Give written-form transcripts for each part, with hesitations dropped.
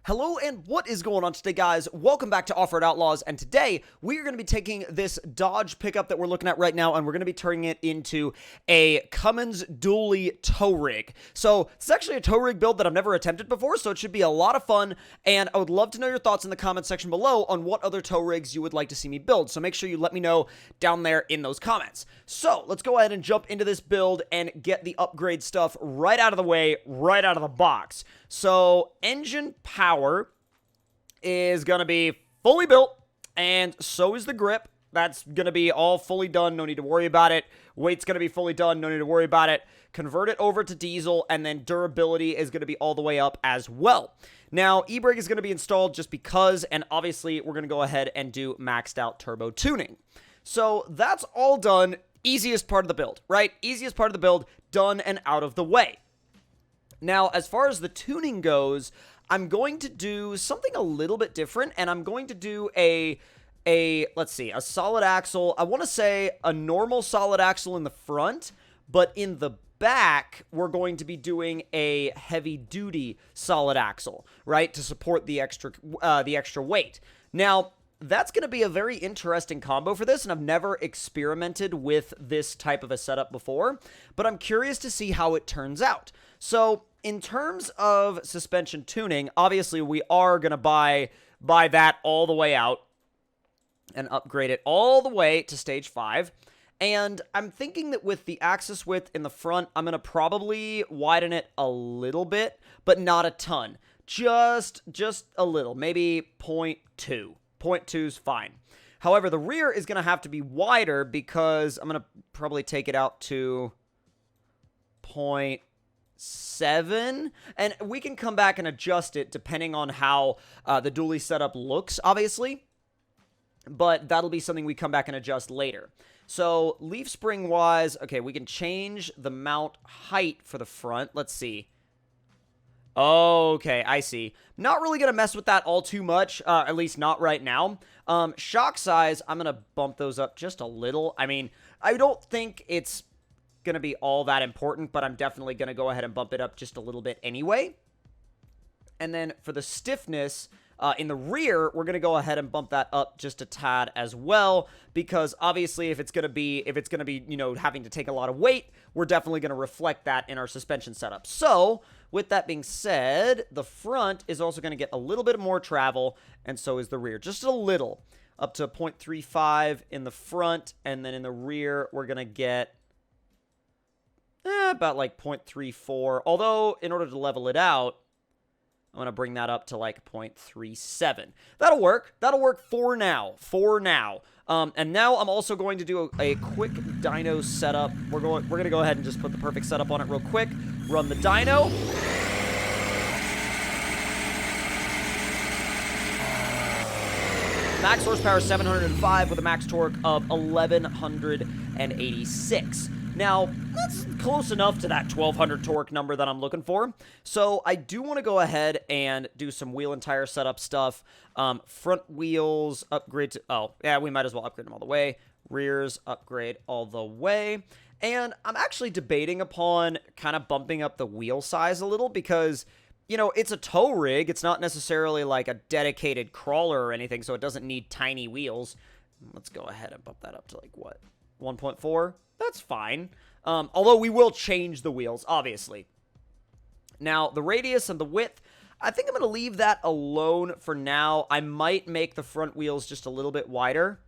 Hello and what is going on today, guys? Welcome back to OffRoad Outlaws, and today we are going to be taking this Dodge pickup that we're looking at right now, and we're going to be turning it into a Cummins dually tow rig. So it's actually a tow rig build that I've never attempted before, so it should be a lot of fun, and I would love to know your thoughts in the comments section below on what other tow rigs you would like to see me build, so make sure you let me know down there in those comments. So let's go ahead and jump into this build and get the upgrade stuff right out of the way, right out of the box. So engine power is going to be fully built, and so is the grip. That's going to be all fully done. No need to worry about it. Weight's going to be fully done. No need to worry about it. Convert it over to diesel, and then durability is going to be all the way up as well. Now, e-brake is going to be installed just because, and obviously we're going to go ahead and do maxed out turbo tuning. So that's all done. Easiest part of the build, right? Easiest part of the build, done and out of the way. Now, as far as the tuning goes, I'm going to do something a little bit different, and I'm going to do a solid axle. I want to say a normal solid axle in the front, but in the back, we're going to be doing a heavy-duty solid axle, right, to support the extra weight. Now, that's going to be a very interesting combo for this, and I've never experimented with this type of a setup before, but I'm curious to see how it turns out. So, in terms of suspension tuning, obviously we are going to buy that all the way out and upgrade it all the way to stage 5. And I'm thinking that with the axis width in the front, I'm going to probably widen it a little bit, but not a ton. Just a little, maybe 0.2. 0.2 is fine. However, the rear is going to have to be wider because I'm going to probably take it out to 0.7, and we can come back and adjust it depending on how the dually setup looks, obviously, but that'll be something we come back and adjust later. So leaf spring wise, okay, we can change the mount height for the front. Let's see. Okay, I see. Not really going to mess with that all too much, at least not right now. Shock size, I'm going to bump those up just a little. I mean, I don't think it's going to be all that important, but I'm definitely going to go ahead and bump it up just a little bit anyway. And then for the stiffness, in the rear, we're going to go ahead and bump that up just a tad as well, because obviously if it's going to be, you know, having to take a lot of weight, we're definitely going to reflect that in our suspension setup. So, with that being said, the front is also going to get a little bit more travel, and so is the rear. Just a little, up to 0.35 in the front, and then in the rear, we're going to get about like 0.34. Although, in order to level it out, I'm going to bring that up to like 0.37. That'll work. That'll work for now. And now I'm also going to do a quick dyno setup. We're going to go ahead and just put the perfect setup on it real quick. Run the dyno. Max horsepower 705 with a max torque of 1186. Now, that's close enough to that 1200 torque number that I'm looking for. So I do want to go ahead and do some wheel and tire setup stuff. Front wheels upgrade to, oh, yeah, we might as well upgrade them all the way. Rears upgrade all the way. And I'm actually debating upon kind of bumping up the wheel size a little because, you know, it's a tow rig. It's not necessarily like a dedicated crawler or anything, so it doesn't need tiny wheels. Let's go ahead and bump that up to like, what, 1.4? That's fine. Although we will change the wheels, obviously. Now, the radius and the width, I think I'm going to leave that alone for now. I might make the front wheels just a little bit wider.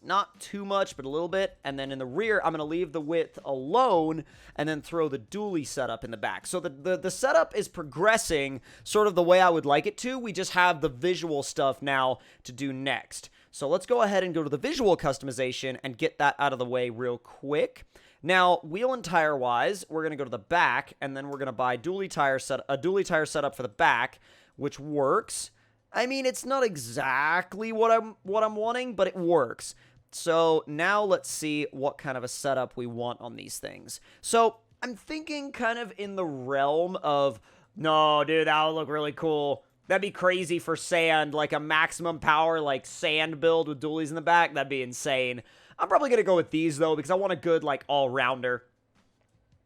Not too much, but a little bit. And then in the rear, I'm going to leave the width alone and then throw the dually setup in the back. So the setup is progressing sort of the way I would like it to. We just have the visual stuff now to do next. So let's go ahead and go to the visual customization and get that out of the way real quick. Now, wheel and tire wise, we're going to go to the back, and then we're going to buy a dually tire setup for the back, which works. I mean, it's not exactly what I'm wanting, but it works. So now let's see what kind of a setup we want on these things. So I'm thinking kind of in the realm of, no, dude, that would look really cool. That'd be crazy for sand, like a maximum power, like sand build with dualies in the back. That'd be insane. I'm probably going to go with these, though, because I want a good, like, all-rounder.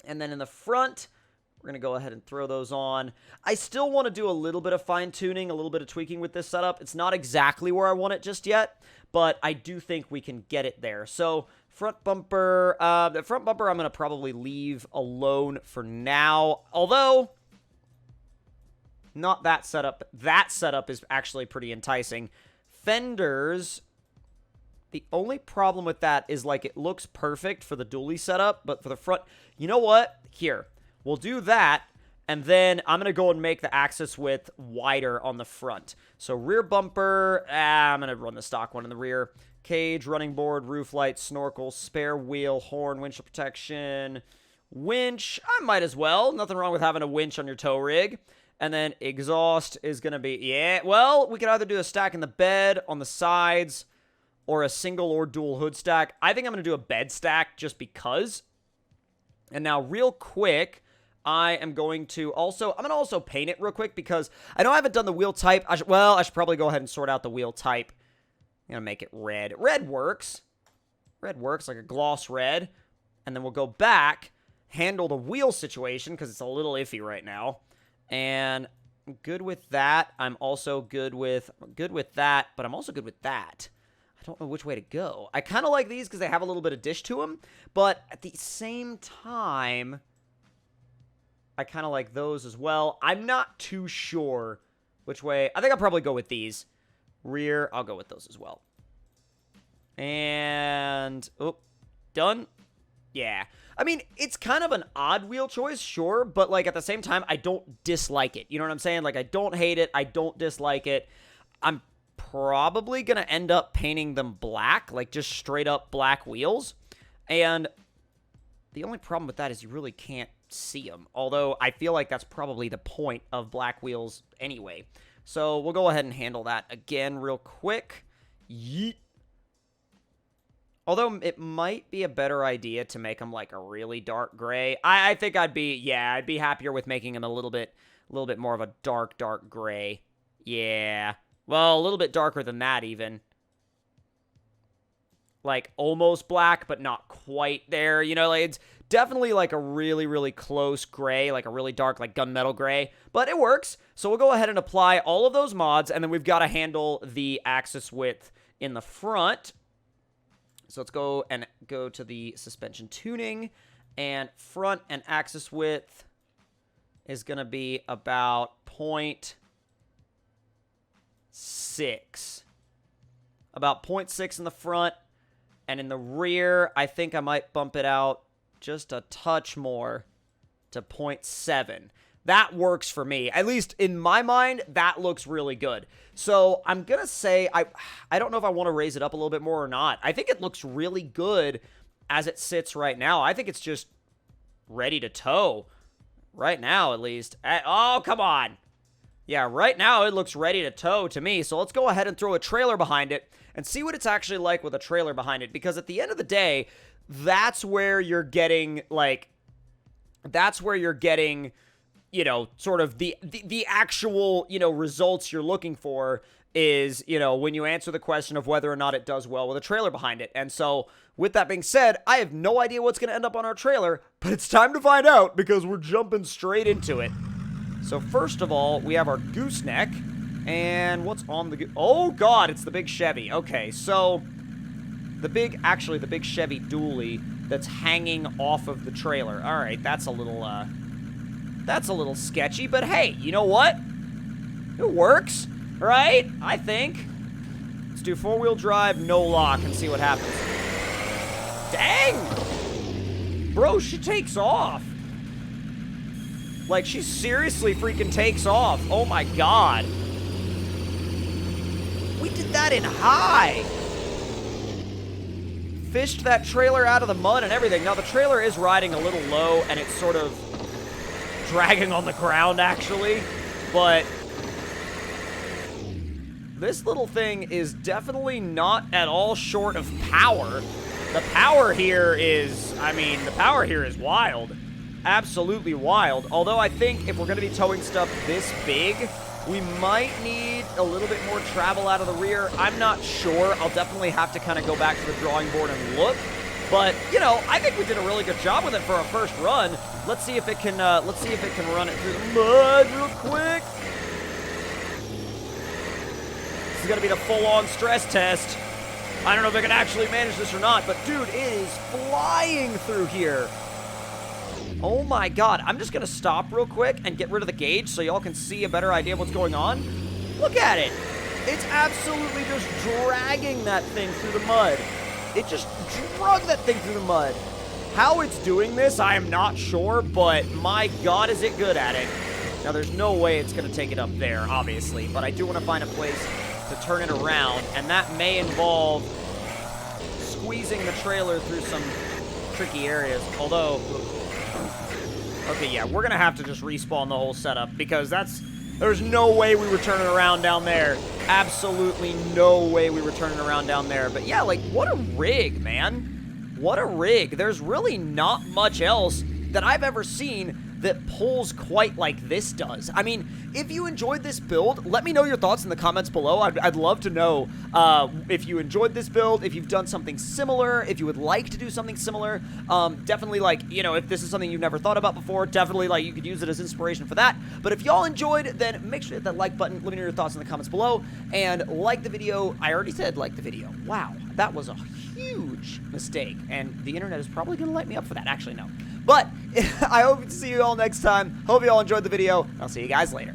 And then in the front, We're going to go ahead and throw those on. I still want to do a little bit of fine-tuning, a little bit of tweaking with this setup. It's not exactly where I want it just yet, but I do think we can get it there. So, front bumper, the front bumper I'm going to probably leave alone for now. Although, not that setup. That setup is actually pretty enticing. Fenders, the only problem with that is, like, it looks perfect for the dually setup, but for the front, you know what? Here. We'll do that, and then I'm going to go and make the axis width wider on the front. So rear bumper, I'm going to run the stock one in the rear. Cage, running board, roof light, snorkel, spare wheel, horn, windshield protection, winch. I might as well. Nothing wrong with having a winch on your tow rig. And then exhaust is going to be, yeah, well, we could either do a stack in the bed, on the sides, or a single or dual hood stack. I think I'm going to do a bed stack just because. And now real quick, I am going to also, I'm going to also paint it real quick because I know I haven't done the wheel type. I should probably go ahead and sort out the wheel type. I'm going to make it red. Red works. Red works, like a gloss red. And then we'll go back, handle the wheel situation because it's a little iffy right now. And I'm good with that. I'm also good with that, but I'm also good with that. I don't know which way to go. I kind of like these because they have a little bit of dish to them, but at the same time, I kind of like those as well. I'm not too sure which way. I think I'll probably go with these. Rear, I'll go with those as well. And, oh, done. Yeah. I mean, it's kind of an odd wheel choice, sure, but, like, at the same time, I don't dislike it. You know what I'm saying? Like, I don't hate it. I don't dislike it. I'm probably going to end up painting them black, like, just straight up black wheels. And the only problem with that is you really can't see them, although I feel like that's probably the point of black wheels anyway. So we'll go ahead and handle that again real quick. Yeet. Although it might be a better idea to make them like a really dark gray. I think I'd be happier with making them a little bit more of a dark gray. Yeah. Well, a little bit darker than that even. Like almost black, but not quite there. You know, like it's definitely like a really, really close gray, like a really dark, like gunmetal gray, but it works. So we'll go ahead and apply all of those mods, and then we've got to handle the axis width in the front. So let's go to the suspension tuning, and front and axis width is going to be about 0.6. About 0.6 in the front, and in the rear, I think I might bump it out just a touch more to 0.7. That works for me. At least in my mind, that looks really good. So I'm going to say, I don't know if I want to raise it up a little bit more or not. I think it looks really good as it sits right now. I think it's just ready to tow. Right now, at least. Oh, come on. Yeah, right now it looks ready to tow to me. So let's go ahead and throw a trailer behind it and see what it's actually like with a trailer behind it. Because at the end of the day, that's where you're getting, like, you know, sort of the actual, you know, results you're looking for is, you know, when you answer the question of whether or not it does well with a trailer behind it. And so, with that being said, I have no idea what's going to end up on our trailer, but it's time to find out because we're jumping straight into it. So, first of all, we have our gooseneck, and what's on the oh, God, it's the big Chevy. Okay, so, the big Chevy dually that's hanging off of the trailer. All right, that's a little sketchy, but hey, you know what? It works, right? I think. Let's do four-wheel drive, no lock, and see what happens. Dang! Bro, she takes off. Like, she seriously freaking takes off. Oh my God. We did that in high. Fished that trailer out of the mud and everything. Now, the trailer is riding a little low, and it's sort of dragging on the ground, actually, but this little thing is definitely not at all short of power. The power here is, I mean, the power here is wild. Absolutely wild. Although I think if we're going to be towing stuff this big, we might need a little bit more travel out of the rear. I'm not sure. I'll definitely have to kind of go back to the drawing board and look. But, you know, I think we did a really good job with it for our first run. Let's see if it can run it through the mud real quick. This is going to be the full-on stress test. I don't know if I can actually manage this or not, but dude, it is flying through here. Oh my god. I'm just going to stop real quick and get rid of the gauge so y'all can see a better idea of what's going on. Look at it. It's absolutely just dragging that thing through the mud. It just drug that thing through the mud. How it's doing this, I am not sure, but my god, is it good at it. Now, there's no way it's going to take it up there, obviously, but I do want to find a place to turn it around, and that may involve squeezing the trailer through some tricky areas, although... Okay, yeah, we're going to have to just respawn the whole setup, because there's no way we were turning around down there. Absolutely no way we were turning around down there. But yeah, like, what a rig, man. What a rig. There's really not much else that I've ever seen that pulls quite like this does. I mean, if you enjoyed this build, let me know your thoughts in the comments below. I'd love to know if you enjoyed this build, if you've done something similar, if you would like to do something similar. Definitely, like, you know, if this is something you've never thought about before, definitely, like, you could use it as inspiration for that. But if y'all enjoyed, then make sure to hit that like button. Let me know your thoughts in the comments below. And like the video. I already said like the video. Wow, that was a huge mistake. And the internet is probably going to light me up for that. Actually, no. But I hope to see you all next time. Hope you all enjoyed the video. I'll see you guys later.